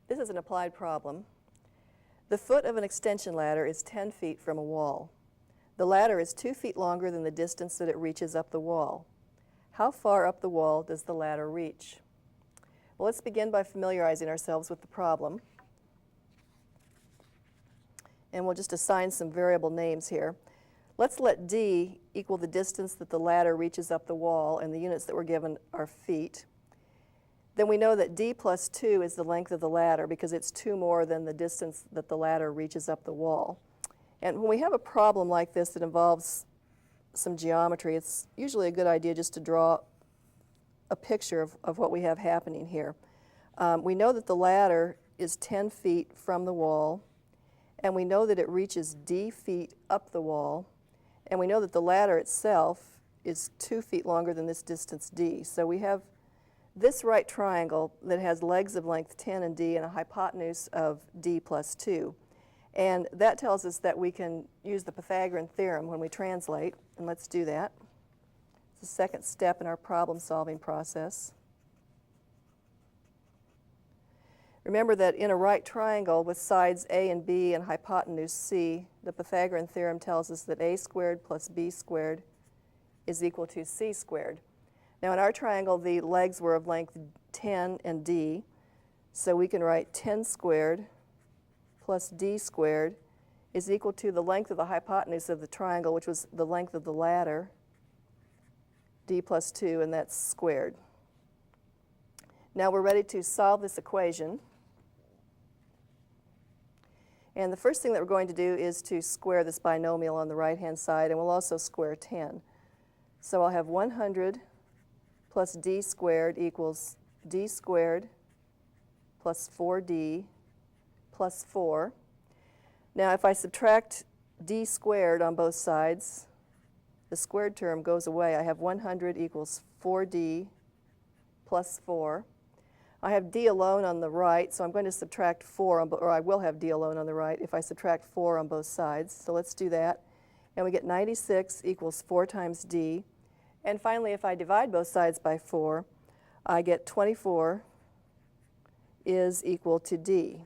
This is an applied problem. The foot of an extension ladder is 10 feet from a wall. The ladder is 2 feet longer than the distance that it reaches up the wall. How far up the wall does the ladder reach? Well, let's begin by familiarizing ourselves with the problem. And we'll just assign some variable names here. Let's let d equal the distance that the ladder reaches up the wall, and the units that we're given are feet. Then we know that d plus 2 is the length of the ladder because it's 2 more than the distance that the ladder reaches up the wall. And when we have a problem like this that involves some geometry, it's usually a good idea just to draw a picture of what we have happening here. We know that the ladder is 10 feet from the wall, and we know that it reaches d feet up the wall, and we know that the ladder itself is 2 feet longer than this distance d. So we have this right triangle that has legs of length 10 and d and a hypotenuse of d plus 2. And that tells us that we can use the Pythagorean theorem when we translate, and let's do that. It's the second step in our problem-solving process. Remember that in a right triangle with sides a and b and hypotenuse c, the Pythagorean theorem tells us that a squared plus b squared is equal to c squared. Now in our triangle, the legs were of length 10 and d, so we can write 10 squared plus d squared is equal to the length of the hypotenuse of the triangle, which was the length of the ladder, d plus 2, and that's squared. Now we're ready to solve this equation. And the first thing that we're going to do is to square this binomial on the right-hand side, and we'll also square 10. So I'll have 100 plus d squared equals d squared plus 4d plus 4. Now if I subtract d squared on both sides, the squared term goes away. I have 100 equals 4d plus 4. I have d alone on the right, so I'm going to subtract 4, or I will have d alone on the right if I subtract 4 on both sides. So let's do that. And we get 96 equals 4 times d. And finally, if I divide both sides by 4, I get 24 is equal to d.